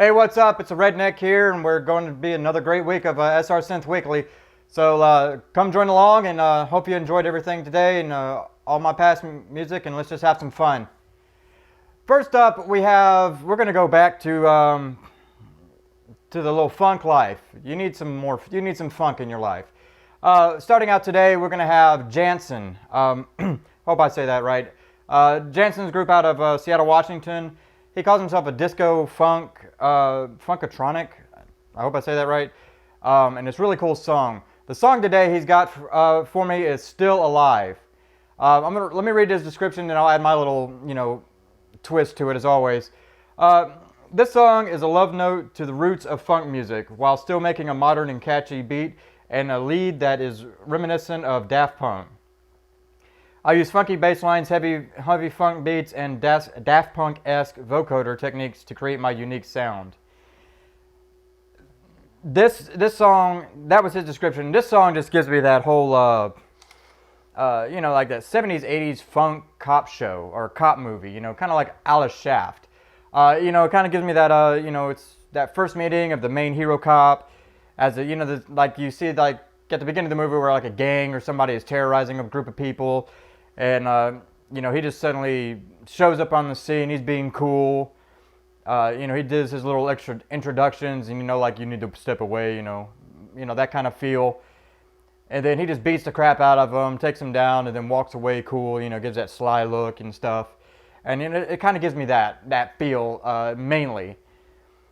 Hey, what's up? It's a Redneck here, and we're going to be another great week of SR Synth Weekly. So come join along, and hope you enjoyed everything today and all my past music, and let's just have some fun. First up, we're going to go back to the little funk life. You need some funk in your life. Starting out today, we're going to have Jantzen. Hope I say that right. Jantzen's group out of Seattle, Washington. He calls himself a disco funk, funkatronic. I hope I say that right. And it's a really cool song. The song today he's got for me is Still Alive. Let me read his description and I'll add my little, twist to it as always. This song is a love note to the roots of funk music while still making a modern and catchy beat and a lead that is reminiscent of Daft Punk. I use funky bass lines, heavy funk beats, and Daft Punk-esque vocoder techniques to create my unique sound. This song, that was his description. This song just gives me that whole, like that 70s, 80s funk cop show or cop movie, kind of like Alice Shaft. It kind of gives me that, it's that first meeting of the main hero cop as a, like you see like at the beginning of the movie where like a gang or somebody is terrorizing a group of people. And, he just suddenly shows up on the scene. He's being cool. He does his little extra introductions and, like you need to step away, that kind of feel. And then he just beats the crap out of him, takes him down, and then walks away cool, gives that sly look and stuff. And it kind of gives me that feel, mainly.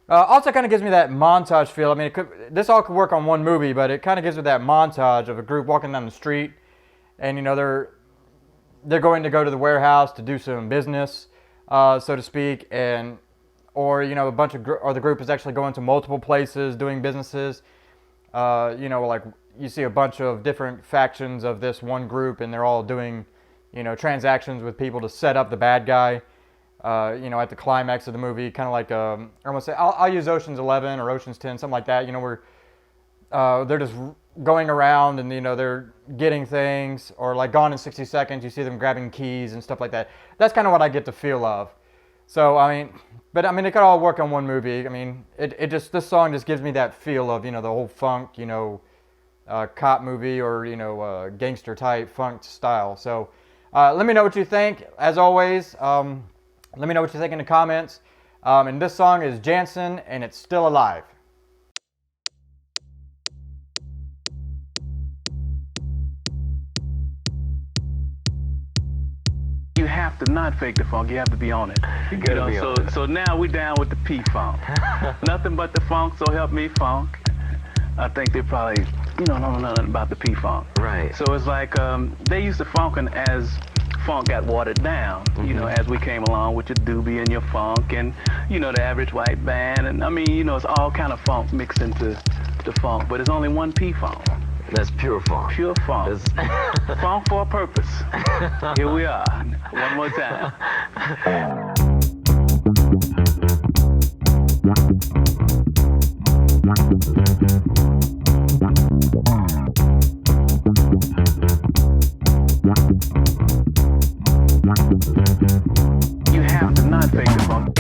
Also kind of gives me that montage feel. I mean, this all could work on one movie, but it kind of gives me that montage of a group walking down the street. And, they're going to go to the warehouse to do some business, so to speak, or the group is actually going to multiple places doing businesses. Like you see a bunch of different factions of this one group, and they're all doing, transactions with people to set up the bad guy. At the climax of the movie, kind of like I'll use Ocean's 11 or Ocean's 10, something like that. Where they're just going around and they're getting things, or like Gone in 60 Seconds, you see them grabbing keys and stuff like that. That's kind of what I get the feel of. So it could all work on one movie. I mean, this song just gives me that feel of the whole funk, cop movie or gangster type funk style. So let me know what you think. As always, let me know what you think in the comments. And this song is Jantzen, and it's Still Alive. You have to not fake the funk. You have to be on it. You gotta be on it. So now we down with the P-Funk. Nothing but the funk, so help me funk. I think they probably, don't know nothing about the P-Funk. Right. So it's like they used to funkin' as funk got watered down, as we came along with your doobie and your funk and, the average white band. And it's all kind of funk mixed into the funk, but it's only one P-Funk. That's pure funk. Pure funk. Funk for a purpose. Here we are. One more time. You have to not fake the funk.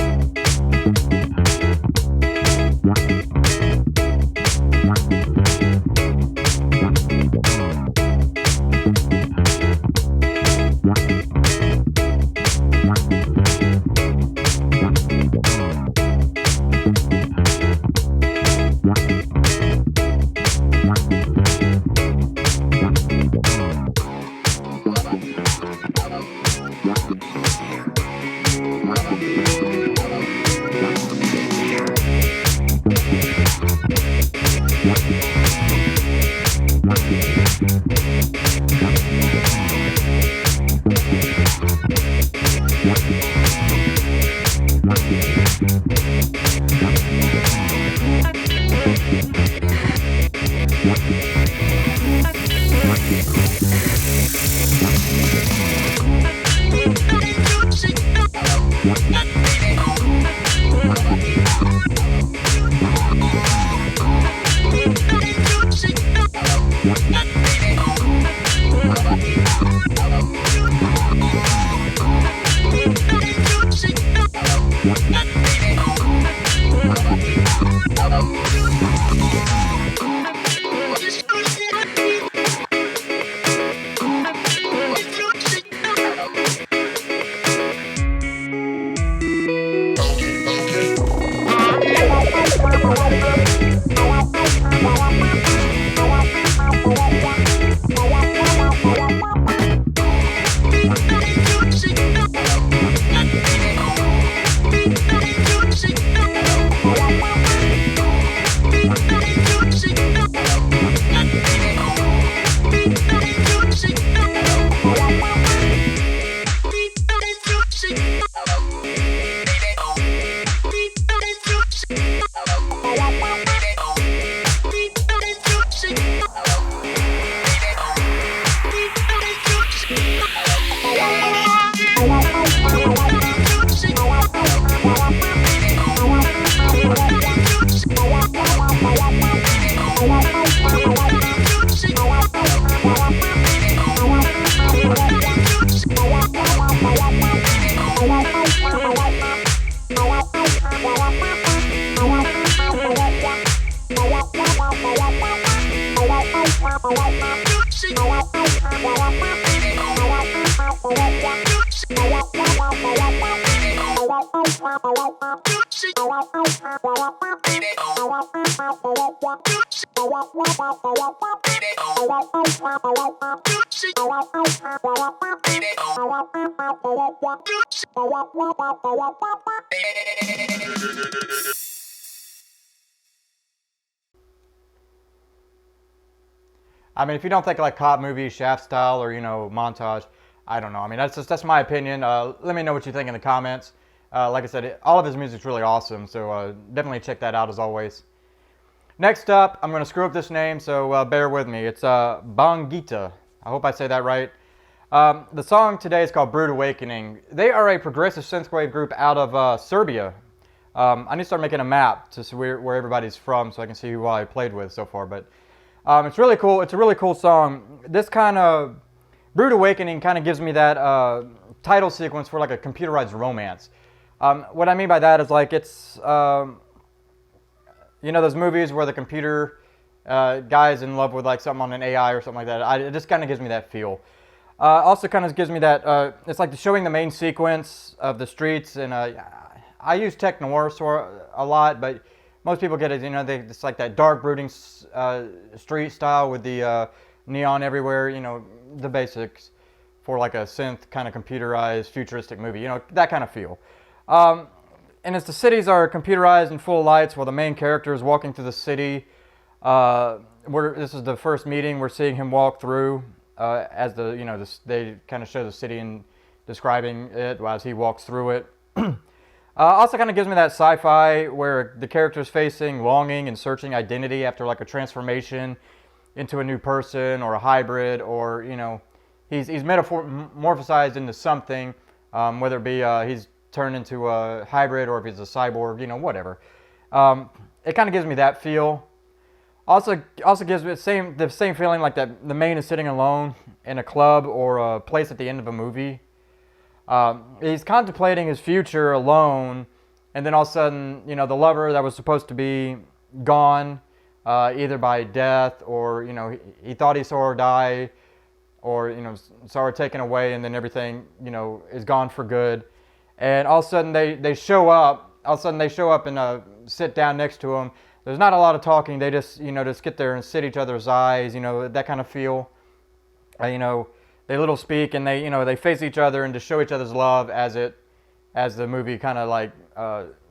I mean, if you don't think like cop movie, Shaft style, or, you know, montage, I don't know. I mean, that's my opinion. Let me know what you think in the comments. Like I said, all of his music's really awesome, so definitely check that out as always. Next up, I'm going to screw up this name, so bear with me. It's Bonggita. I hope I say that right. The song today is called Brood Awakening. They are a progressive synthwave group out of Serbia. I need to start making a map to see where everybody's from so I can see who I played with so far, but it's really cool. It's a really cool song. This kind of Brood Awakening kind of gives me that title sequence for like a computerized romance. What I mean by that is like it's, you know, those movies where the computer guy's in love with like something on an AI or something like that. It just kind of gives me that feel. Also kind of gives me that, it's like showing the main sequence of the streets, and I use tech noir a lot, but most people get it, you know, it's like that dark brooding street style with the neon everywhere, you know, the basics for like a synth kind of computerized futuristic movie, you know, that kind of feel. And as the cities are computerized and full of lights while the main character is walking through the city, this is the first meeting we're seeing him walk through as the, you know, they kind of show the city and describing it as he walks through it. Also kind of gives me that sci-fi where the character is facing longing and searching identity after like a transformation into a new person or a hybrid, or, you know, he's metamorphosized into something, whether it be he's turned into a hybrid or if he's a cyborg, you know, whatever. It kind of gives me that feel. Also gives me the same feeling like that the main is sitting alone in a club or a place at the end of a movie. He's contemplating his future alone, and then all of a sudden, you know, the lover that was supposed to be gone, either by death or, you know, he thought he saw her die, or, you know, saw her taken away, and then everything, you know, is gone for good. And all of a sudden they show up. All of a sudden they show up and sit down next to him. There's not a lot of talking. They just, you know, just get there and sit each other's eyes. You know, that kind of feel. You know, they little speak and they, you know, they face each other and to show each other's love as the movie kind of like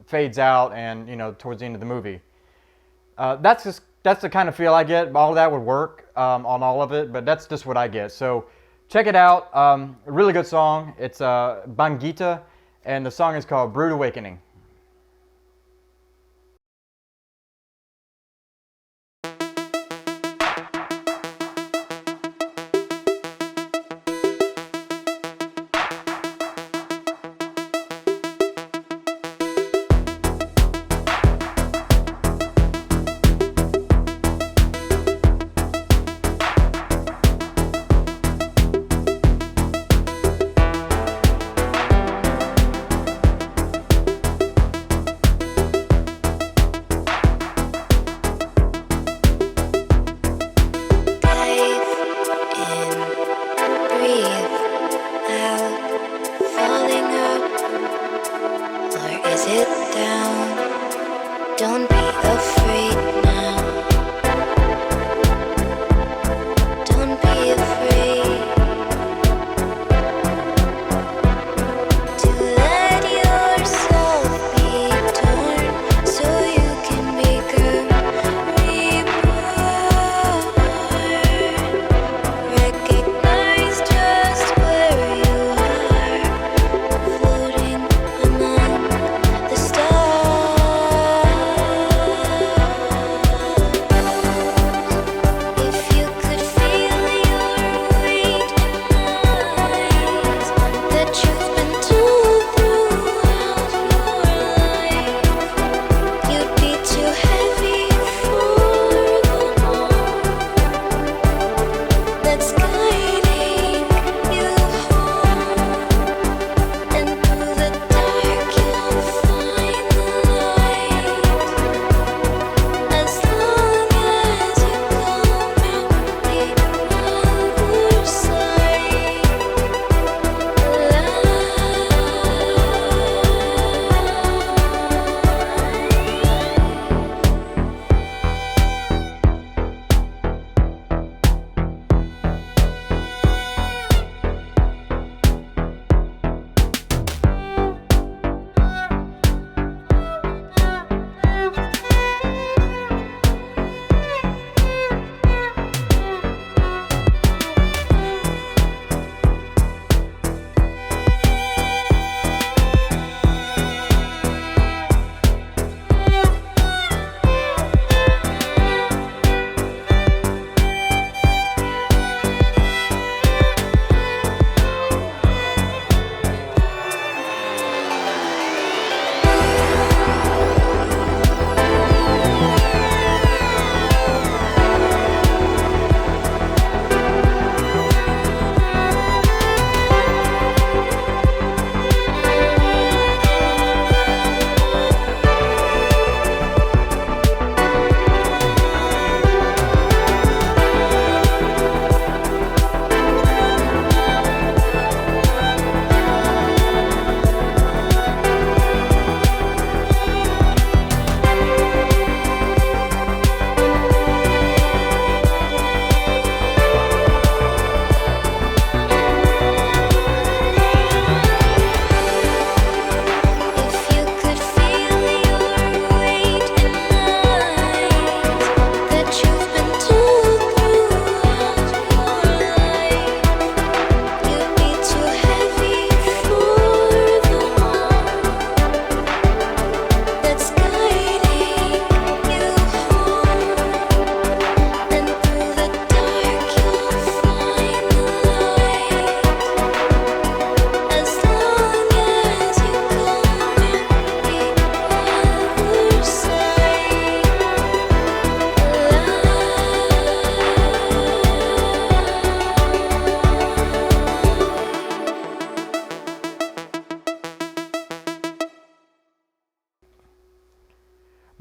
fades out and, you know, towards the end of the movie. That's the kind of feel I get. All of that would work on all of it, but that's just what I get. So check it out. A really good song. It's Bonggita, and the song is called Brood Awakening.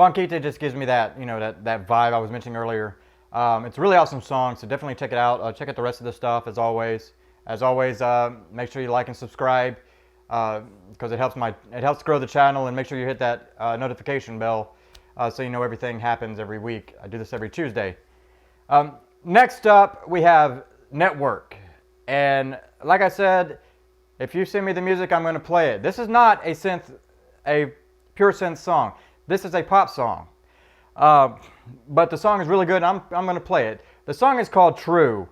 Bonggita just gives me that, you know, that vibe I was mentioning earlier. It's a really awesome song, so definitely check it out. Check out the rest of the stuff as always. As always, make sure you like and subscribe because it helps grow the channel, and make sure you hit that notification bell so you know everything happens every week. I do this every Tuesday. Next up, we have Network, and like I said, if you send me the music, I'm going to play it. This is not a pure synth song. This is a pop song. But the song is really good, and I'm going to play it. The song is called True.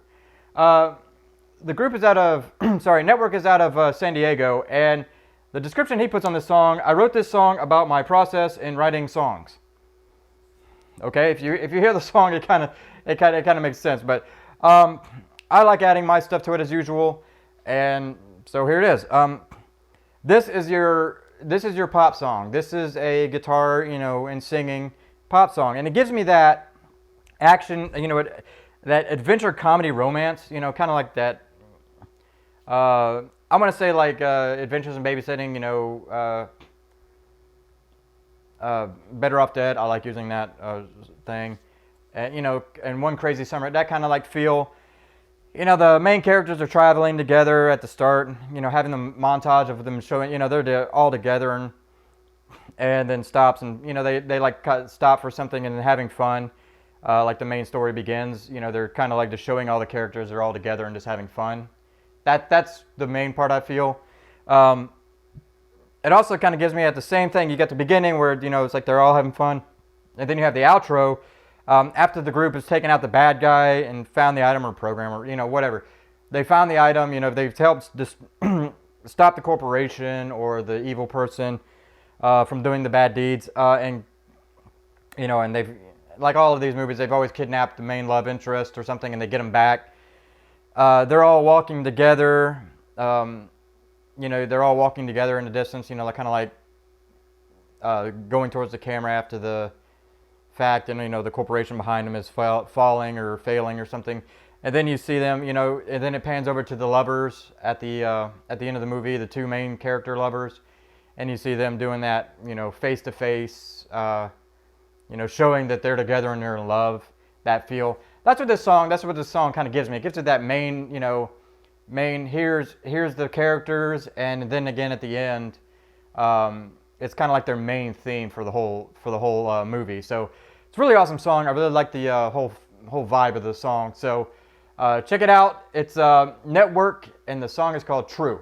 The group is out of, Network is out of San Diego, and the description he puts on this song, I wrote this song about my process in writing songs. Okay, if you hear the song, it kind of makes sense, but I like adding my stuff to it as usual, and so here it is. This is your pop song. This is a guitar, you know, and singing pop song, and it gives me that action, you know, that adventure comedy romance, you know, kind of like that. I'm gonna say like Adventures in Babysitting, you know, Better Off Dead. I like using that thing, and you know, and One Crazy Summer. That kind of like feel. You know, the main characters are traveling together at the start, you know, having the montage of them showing, you know, they're all together, and then stops, and, you know, they like stop for something and then having fun, like the main story begins. You know, they're kind of like just showing all the characters are all together and just having fun. That's the main part, I feel. It also kind of gives me at the same thing. You get the beginning where, you know, it's like they're all having fun, and then you have the outro. After the group has taken out the bad guy and found the item or program or, you know, whatever. They found the item, you know, they've helped stop the corporation or the evil person from doing the bad deeds. And, you know, and they've, like all of these movies, they've always kidnapped the main love interest or something, and they get them back. They're all walking together. You know, they're all walking together in the distance, you know, like kind of like going towards the camera after the fact, and you know the corporation behind them is falling or failing or something, and then you see them, you know, and then it pans over to the lovers at the end of the movie, the two main character lovers, and you see them doing that, you know, face to face, you know, showing that they're together and they're in love. That feel. That's what this song kind of gives me. It gives it that main, you know, here's the characters, and then again at the end, it's kind of like their main theme for the whole movie. So it's a really awesome song. I really like the whole vibe of the song. So check it out. It's Network, and the song is called True.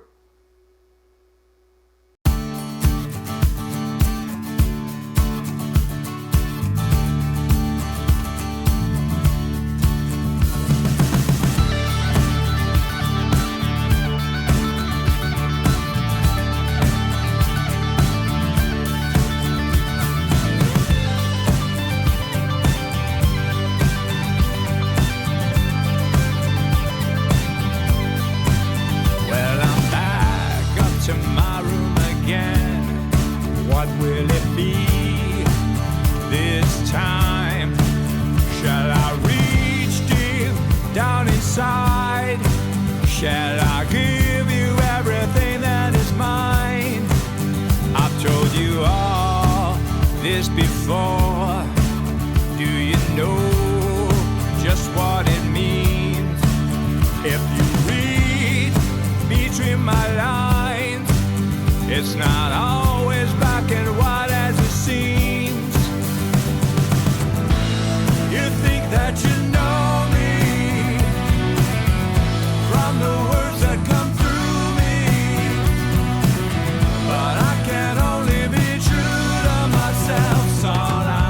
Shall I give you everything that is mine? I've told you all this before. Do you know just what it means? If you read between my lines, it's not always black and white as it seems. You think that you know me from the words that come through me, but I can only be true to myself. So all I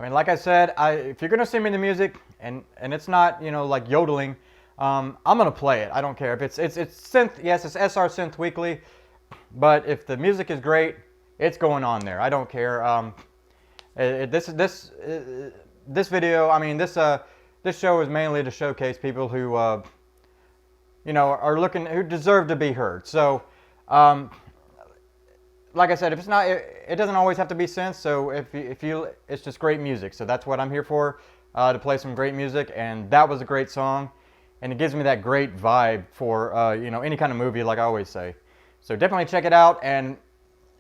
I mean, like I said, if you're gonna send me the music and it's not, you know, like yodeling, I'm gonna play it. I don't care if it's synth. Yes, it's SR Synth Weekly, but if the music is great, it's going on there. I don't care. This video, I mean, this show is mainly to showcase people who, you know, who deserve to be heard. So, like I said, if it's not, it doesn't always have to be synth. So it's just great music. So that's what I'm here for, to play some great music. And that was a great song, and it gives me that great vibe for, you know, any kind of movie, like I always say. So definitely check it out. And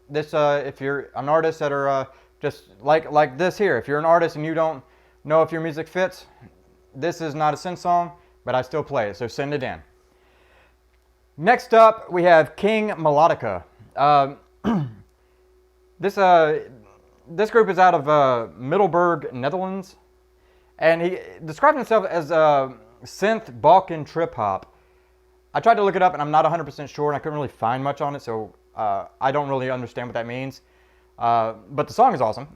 this, if you're an artist that are just like this here, if you're an artist and you don't know if your music fits, this is not a synth song, but I still play it. So send it in. Next up, we have King Melodica. This group is out of Middelburg, Netherlands, and he described himself as synth Balkan trip hop. I tried to look it up, and I'm not 100% sure, and I couldn't really find much on it, so I don't really understand what that means. But the song is awesome.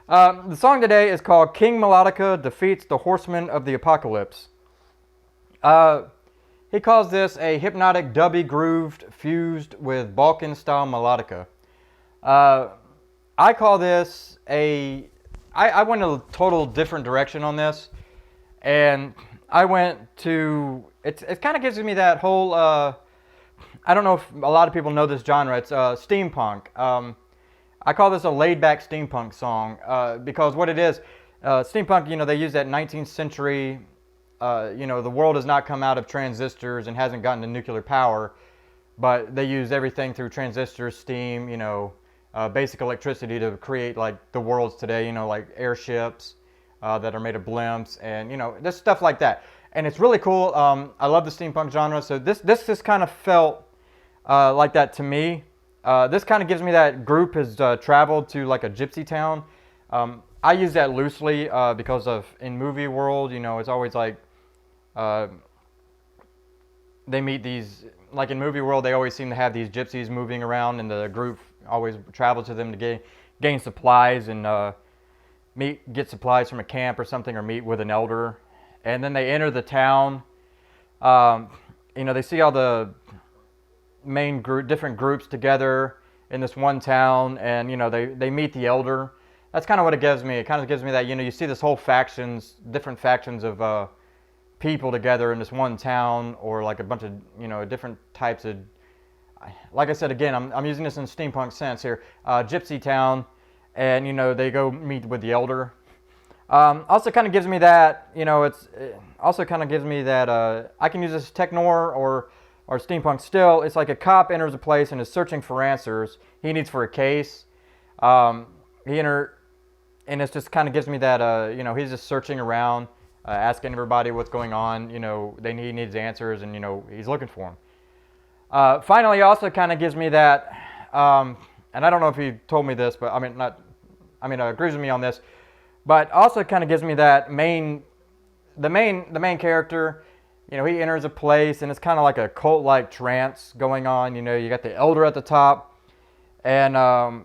The song today is called King Melodica Defeats the Horsemen of the Apocalypse. He calls this a hypnotic dubby grooved fused with Balkan style melodica. I call this I went a total different direction on this, and I went to, it kind of gives me that whole, I don't know if a lot of people know this genre, it's steampunk. I call this a laid-back steampunk song, because what it is, steampunk, you know, they use that 19th century, you know, the world has not come out of transistors and hasn't gotten to nuclear power, but they use everything through transistors, steam, you know, basic electricity to create like the worlds today, you know, like airships that are made of blimps and, you know, this stuff like that. And it's really cool. I love the steampunk genre. So this just kind of felt like that to me. This kind of gives me that group has traveled to like a gypsy town. I use that loosely because of in movie world, you know, it's always like they meet these, like in movie world, they always seem to have these gypsies moving around, and the group always travels to them to gain supplies and get supplies from a camp or something, or meet with an elder. And then they enter the town. You know, they see all the main different groups together in this one town, and you know, they meet the elder. That's kind of what it gives me. It kind of gives me that, you know, you see this whole different factions of people together in this one town, or like a bunch of, you know, different types of, like I said, again, I'm using this in steampunk sense here, gypsy town, and you know, they go meet with the elder. Also kind of gives me that, you know, it also kind of gives me that, I can use this technor or steampunk still. It's like a cop enters a place and is searching for answers he needs for a case. And it just kind of gives me that, you know, he's just searching around, asking everybody what's going on, you know, he needs answers, and, you know, he's looking for them. Finally, also kind of gives me that, and I don't know if he told me this, but agrees with me on this, but also kind of gives me that the main character, you know, he enters a place and it's kind of like a cult-like trance going on. You know, you got the elder at the top, and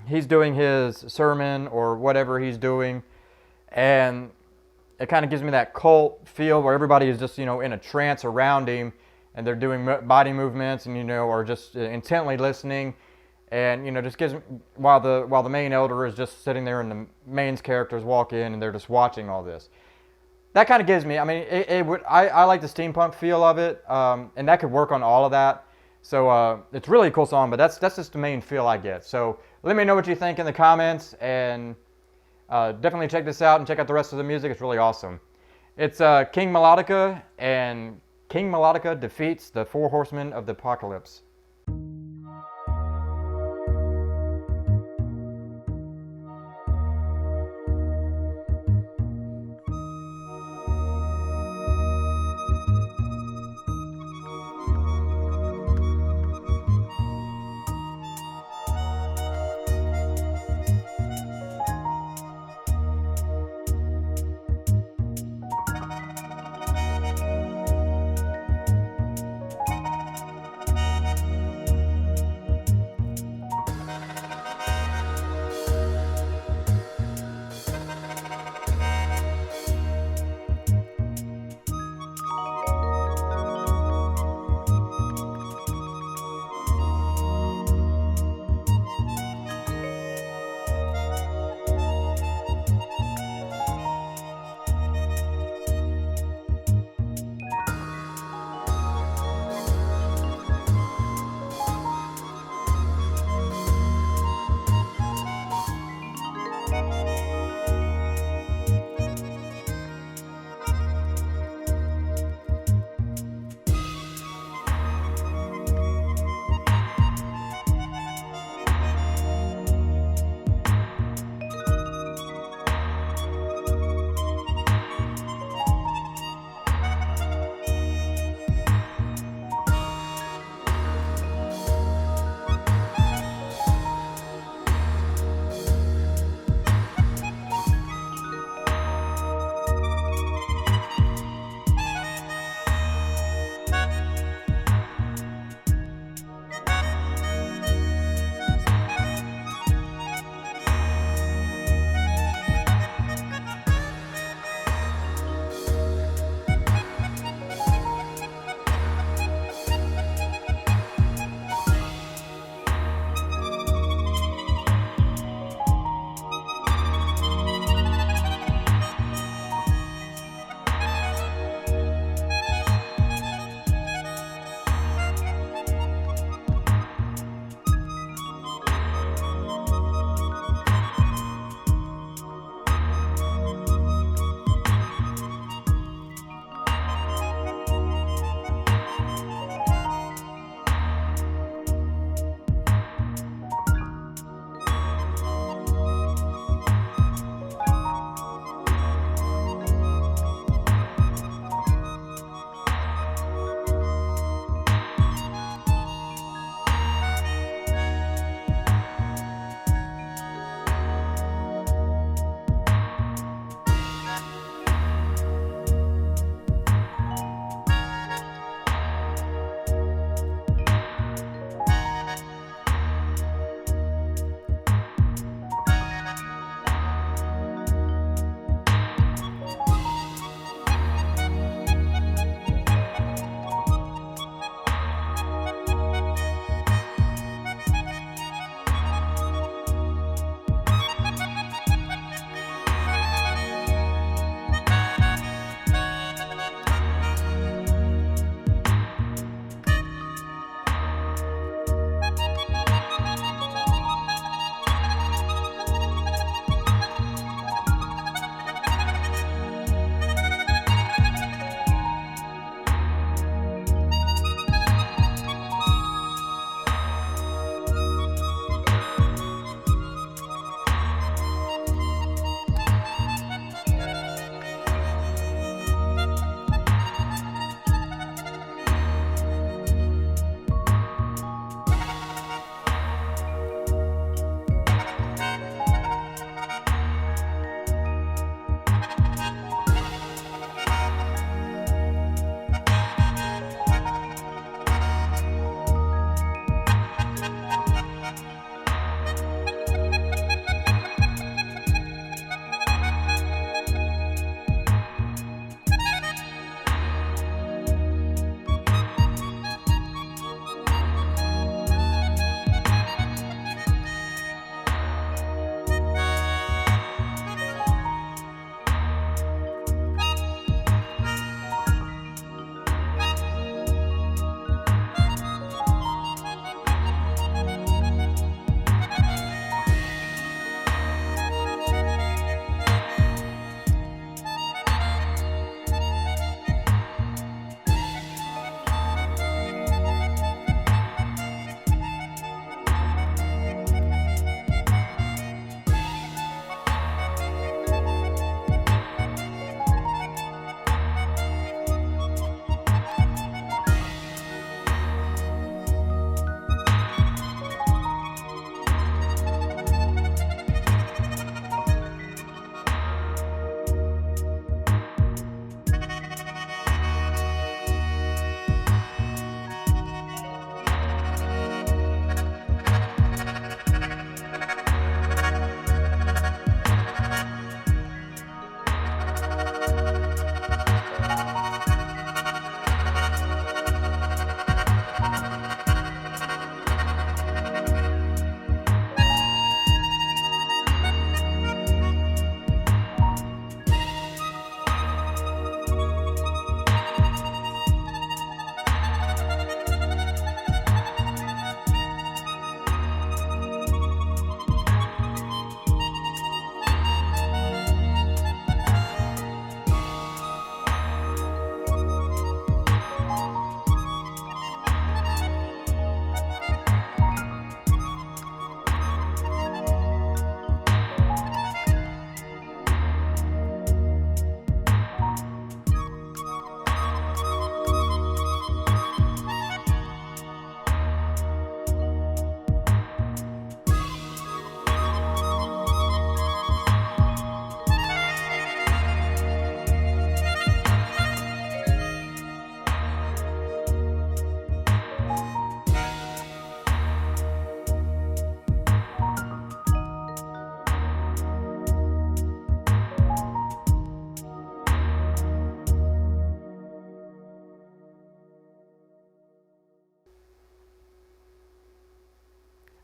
he's doing his sermon or whatever he's doing, and it kind of gives me that cult feel where everybody is just, you know, in a trance around him, and they're doing body movements, and, you know, or just intently listening, and, you know, just gives, while the main elder is just sitting there, and the main characters walk in and they're just watching all this. That kind of gives me, I mean, I like the steampunk feel of it, and that could work on all of that. So it's really a cool song, but that's just the main feel I get. So let me know what you think in the comments, and definitely check this out and check out the rest of the music. It's really awesome. It's King Melodica, and King Melodica defeats the 4 Horsemen of the Apocalypse.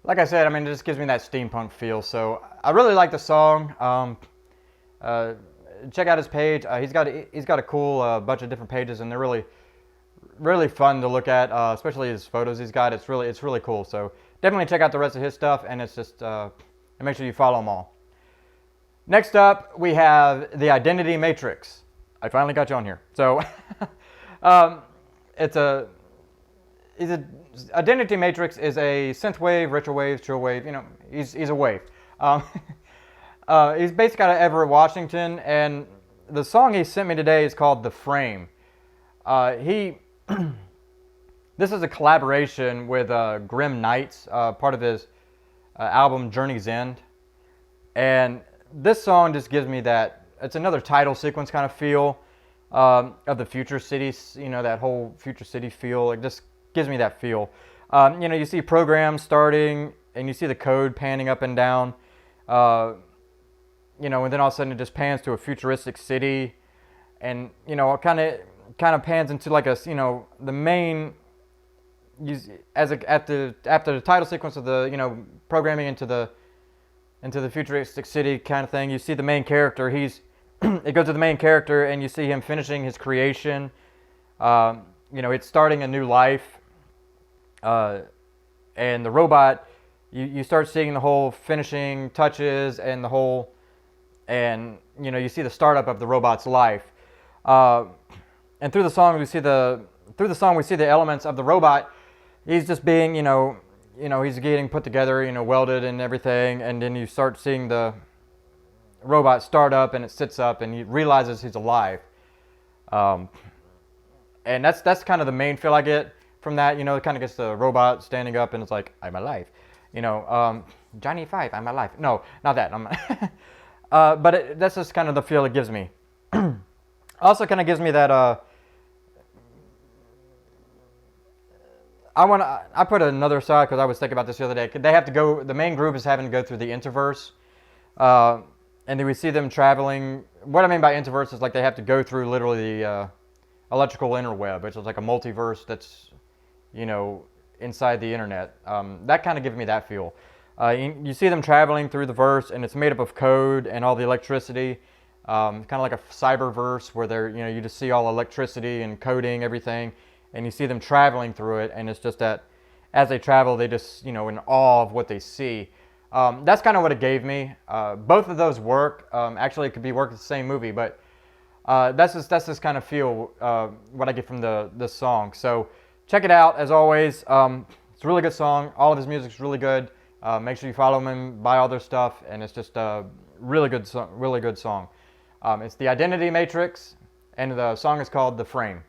like I said, I mean, it just gives me that steampunk feel. So I really like the song. Check out his page. He's got a cool bunch of different pages, and they're really fun to look at, especially his photos he's got. It's really cool. So definitely check out the rest of his stuff, and it's just and make sure you follow them all. Next up, we have the Identity Matrix. I finally got you on here. So Identity Matrix is a synth wave, retro wave, chill wave. You know, he's a wave. He's based out of Everett, Washington, and the song he sent me today is called "The Frame." This is a collaboration with Grim Knights, part of his album Journey's End, and this song just gives me that. It's another title sequence kind of feel of the Future City. You know, that whole Future City feel. It just gives me that feel. You know, you see programs starting, and you see the code panning up and down. You know, and then all of a sudden it just pans to a futuristic city, and you know, it kind of pans into like a, you know, the main. After the title sequence of the, you know, programming into the futuristic city kind of thing, you see the main character. It goes to the main character, and you see him finishing his creation. You know, it's starting a new life. And the robot, you start seeing the whole finishing touches and the whole, and you know, you see the startup of the robot's life. And through the song we see the elements of the robot. He's just being, you know, he's getting put together, you know, welded and everything, and then you start seeing the robot start up, and it sits up, and he realizes he's alive. And that's kind of the main feel I get from that. You know, it kind of gets the robot standing up, and it's like, I'm alive. You know, Johnny Five, I'm alive. No, not that. But that's just kind of the feel it gives me. Also kind of gives me that, I put another side because I was thinking about this the other day. They have to go, the main group is having to go through the interverse. And then we see them traveling. What I mean by interverse is like they have to go through literally the electrical interweb, which is like a multiverse that's, you know, inside the internet. That kind of gives me that feel. You see them traveling through the verse, and it's made up of code and all the electricity. Kind of like a cyberverse where they're, you know, you just see all electricity and coding, everything. And you see them traveling through it, and it's just that as they travel, they just, you know, in awe of what they see. That's kind of what it gave me. Both of those work. Actually, it could be work in the same movie, but that's just kind of feel what I get from this song. So check it out. As always, it's a really good song. All of his music's really good. Make sure you follow him and buy all their stuff, and it's just a really good song. It's the Identity Matrix, and the song is called "The Frame."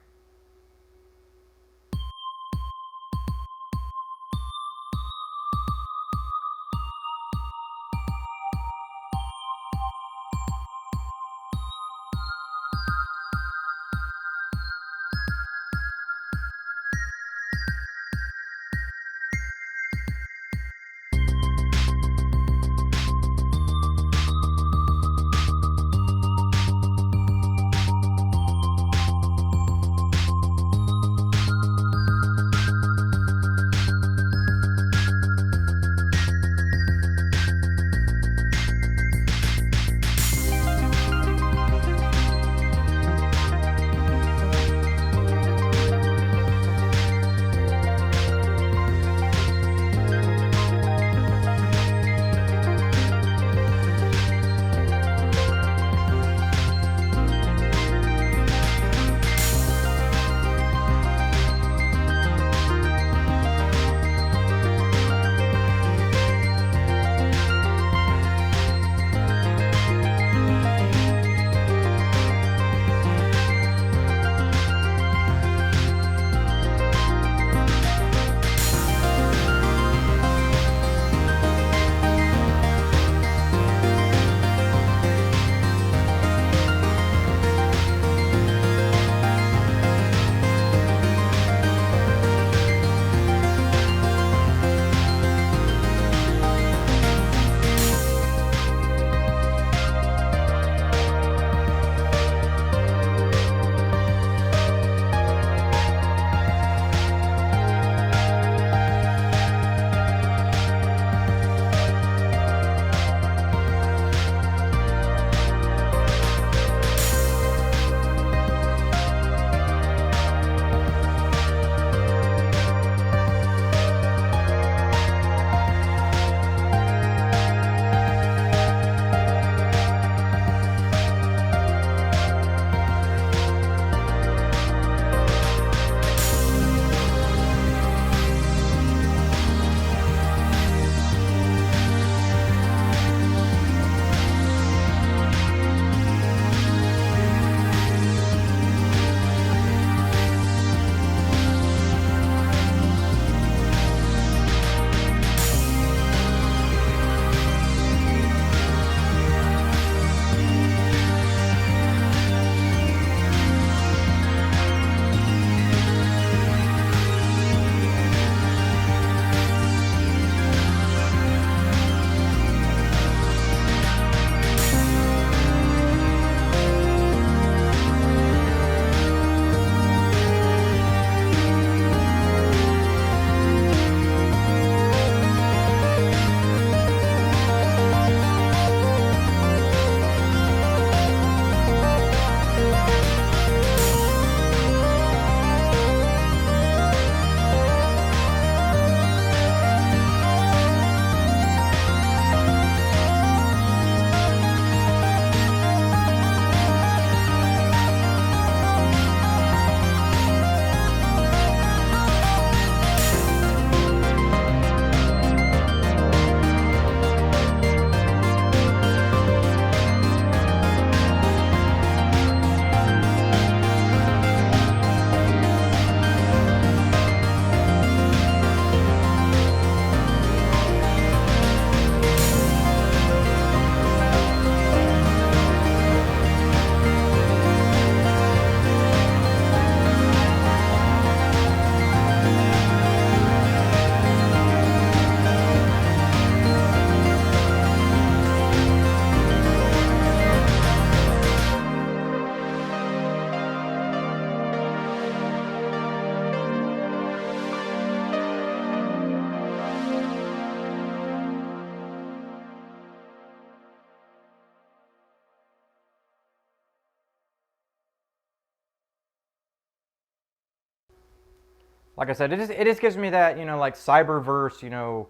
like I said, it just gives me that, you know, like cyberverse, you know,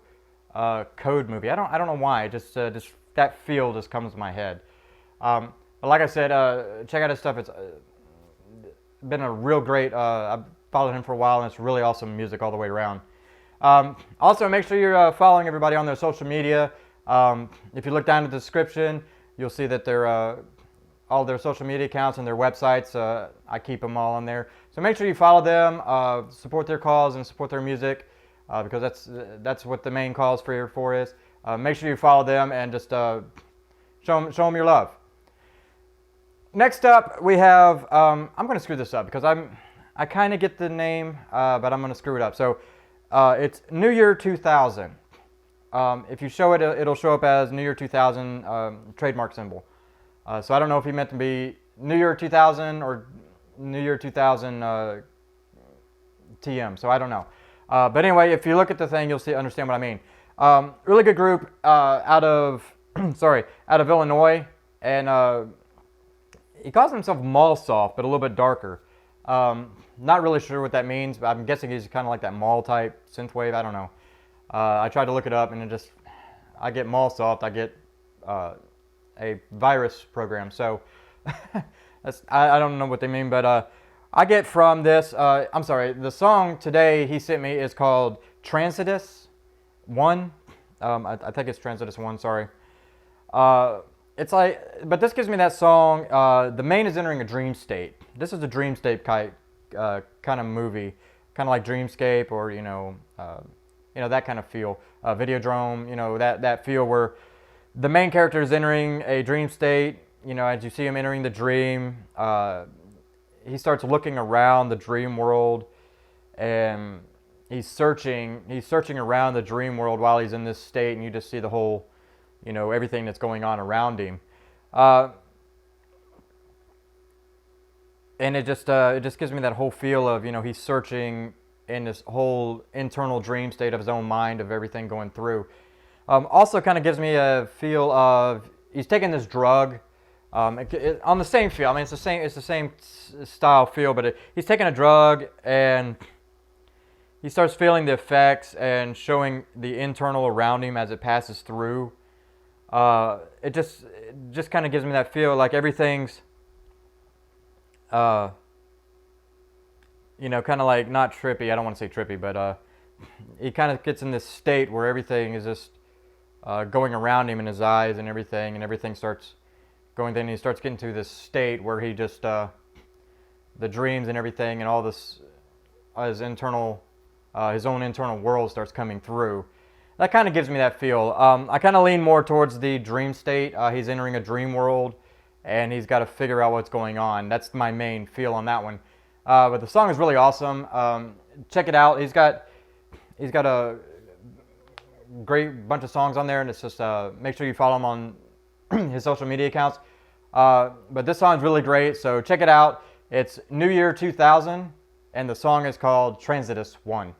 code movie. I don't know why. It just that feel just comes to my head. But like I said, check out his stuff. It's been a real great. I've followed him for a while, and it's really awesome music all the way around. Also, make sure you're following everybody on their social media. If you look down in the description, you'll see that they're all their social media accounts and their websites. I keep them all on there. So make sure you follow them, support their cause, and support their music, because that's what the main cause for is. Make sure you follow them and just show them your love. Next up, we have, I'm going to screw this up because I kind of get the name, but I'm going to screw it up. So it's New Year 2000. If you show it, it'll show up as New Year 2000 trademark symbol. So I don't know if he meant to be New Year 2000 or New Year 2000 TM. So I don't know. But anyway, if you look at the thing, you'll understand what I mean. Really good group out of Illinois, and he calls himself mall soft, but a little bit darker. Not really sure what that means, but I'm guessing he's kind of like that mall type synthwave. I don't know. I tried to look it up, and I get mall soft. I get a virus program. So I don't know what they mean, but I get from this. I'm sorry. The song today he sent me is called Transitus I. I think it's Transitus I. Sorry. It's like, but this gives me that song. The main is entering a dream state. This is a dream state kind of movie, kind of like Dreamscape, or you know, that kind of feel. Videodrome, you know, that feel where the main character is entering a dream state. You know, as you see him entering the dream, he starts looking around the dream world, and he's searching around the dream world while he's in this state, and you just see the whole, you know, everything that's going on around him. And it just gives me that whole feel of, you know, he's searching in this whole internal dream state of his own mind, of everything going through. Also kind of gives me a feel of he's taking this drug, on the same feel. I mean, it's the same style feel, but he's taking a drug, and he starts feeling the effects and showing the internal around him as it passes through. It just kind of gives me that feel like everything's, you know, kind of like, not trippy. I don't want to say trippy, but he kind of gets in this state where everything is just going around him in his eyes, and everything starts going. Then he starts getting to this state where he just the dreams and everything and all this, his own internal world starts coming through. That kind of gives me that feel. I kind of lean more towards the dream state. He's entering a dream world, and he's got to figure out what's going on. That's my main feel on that one. But the song is really awesome. Check it out. He's got a great bunch of songs on there, and it's just make sure you follow him on his social media accounts. But this song is really great, so check it out. It's New Year 2000, and the song is called Transitus I.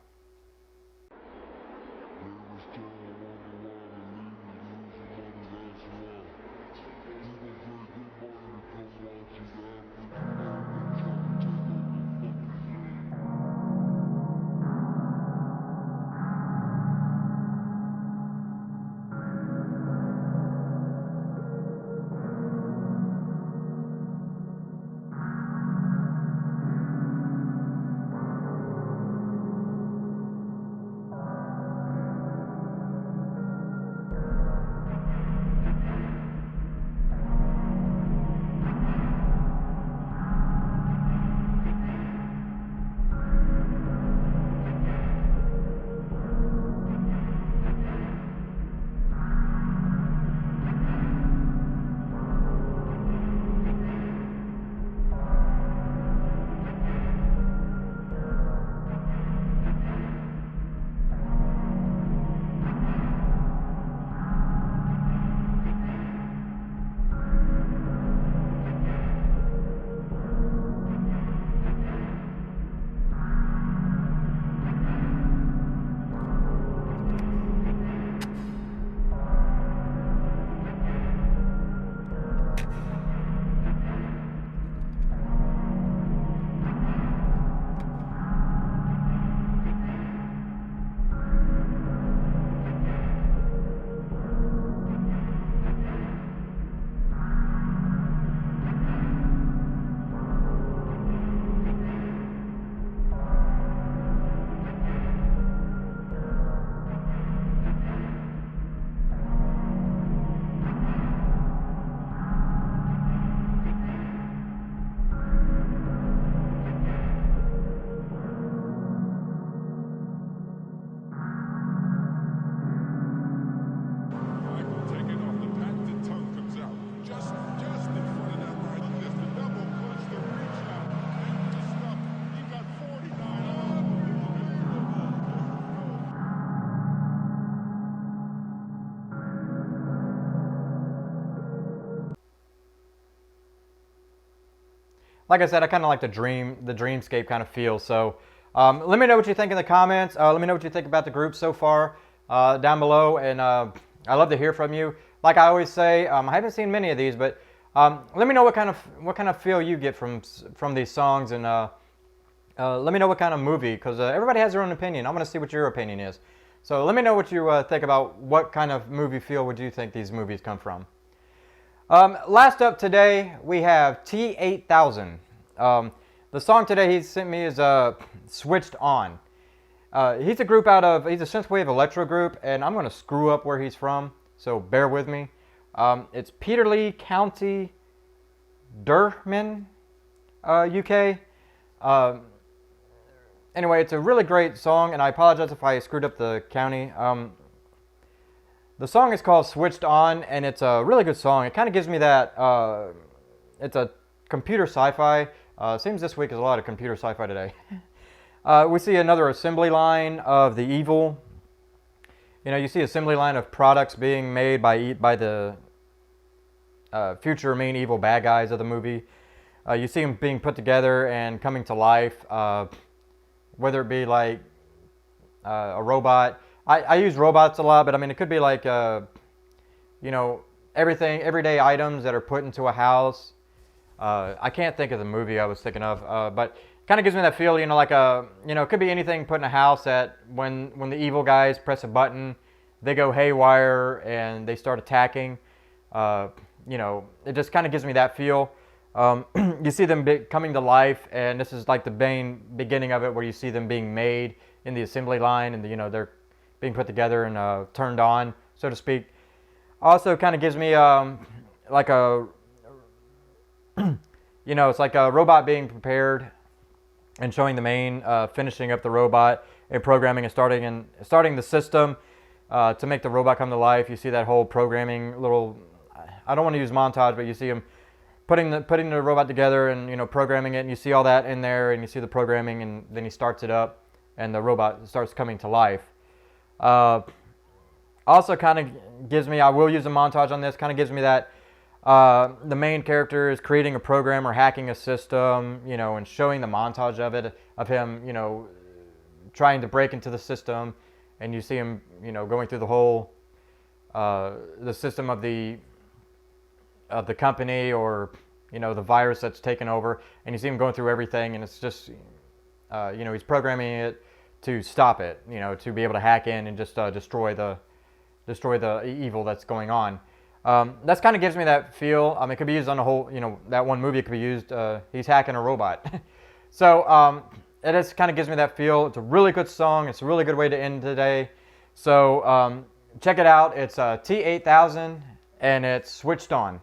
like I said, I kind of like the dreamscape kind of feel. So let me know what you think in the comments. Let me know what you think about the group so far down below, and I love to hear from you. Like I always say, I haven't seen many of these, but let me know what kind of feel you get from these songs, and let me know what kind of movie, because everybody has their own opinion. I want to see what your opinion is. So let me know what you think about what kind of movie feel would you think these movies come from. Last up today, we have T8000. The song today he sent me is Switched On. He's a synthwave electro group, and I'm going to screw up where he's from, so bear with me. It's Peterlee County, Durham, UK. Anyway, it's a really great song, and I apologize if I screwed up the county. The song is called Switched On, and it's a really good song. It kind of gives me that, it's a computer sci-fi. Seems this week is a lot of computer sci-fi today. We see another assembly line of the evil. You know, you see assembly line of products being made by the future main evil bad guys of the movie. You see them being put together and coming to life, whether it be like a robot. I use robots a lot, but I mean, it could be like, you know, everyday items that are put into a house. I can't think of the movie I was thinking of, but kind of gives me that feel, you know, like it could be anything put in a house that when the evil guys press a button, they go haywire and they start attacking. You know, it just kind of gives me that feel. You see them coming to life, and this is like the main beginning of it, where you see them being made in the assembly line, and you know, they're being put together and turned on, so to speak. Also kind of gives me like a, you know, it's like a robot being prepared and showing the main finishing up the robot and programming and starting the system to make the robot come to life. You see that whole programming little, I don't want to use montage, but you see him putting the robot together and, you know, programming it, and you see all that in there, and you see the programming, and then he starts it up and the robot starts coming to life. Also kind of gives me, I will use a montage on this, kind of gives me that the main character is creating a program or hacking a system, you know, and showing the montage of him, you know, trying to break into the system, and you see him, you know, going through the whole the system of the company, or, you know, the virus that's taken over, and you see him going through everything, and it's just, you know, he's programming it to stop it, you know, to be able to hack in and just destroy the evil that's going on. That's kind of gives me that feel. It could be used on the whole, you know, that one movie could be used, he's hacking a robot. So it just kind of gives me that feel. It's a really good song. It's a really good way to end today. So check it out. It's T8000, and it's Switched On.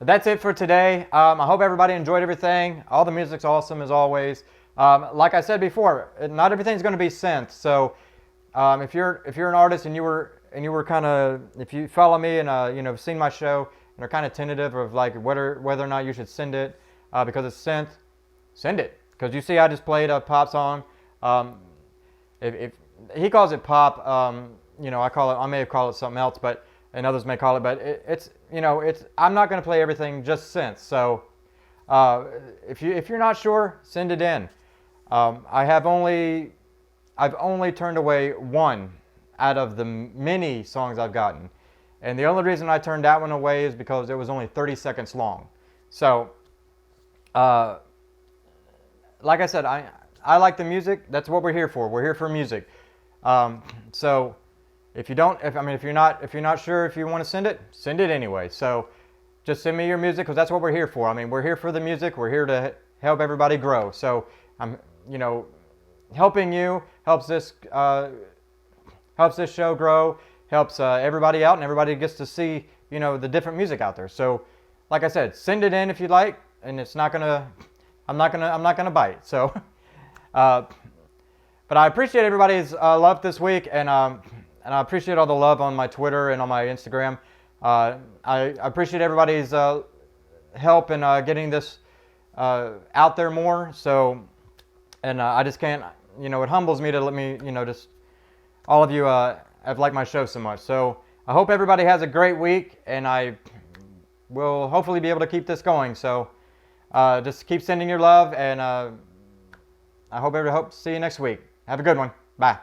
that's it for today. I hope everybody enjoyed everything. All the music's awesome as always. Like I said before, not everything's going to be synth. So if you're an artist and you were kind of, if you follow me and you know, seen my show and are kind of tentative of like whether or not you should send it because it's synth, send it. Because you see, I just played a pop song. If he calls it pop, you know, I may have called it something else, but and others may call it, but it's you know, I'm not going to play everything just synth. So if you're not sure, send it in. I've only turned away one out of the many songs I've gotten, and the only reason I turned that one away is because it was only 30 seconds long. So like I said, I like the music. That's what we're here for. We're here for music. So if you're not sure if you want to send it anyway. So just send me your music because that's what we're here for. I mean, we're here for the music. We're here to help everybody grow. So you know, helping you helps this show grow, helps everybody out, and everybody gets to see, you know, the different music out there. So like I said, send it in if you'd like, and I'm not gonna bite. So but I appreciate everybody's love this week, and I appreciate all the love on my Twitter and on my Instagram. I appreciate everybody's help in getting this out there more. So, and I just can't, you know, it humbles me to let me, you know, just all of you have liked my show so much. So I hope everybody has a great week, and I will hopefully be able to keep this going. So just keep sending your love, and I hope to see you next week. Have a good one. Bye.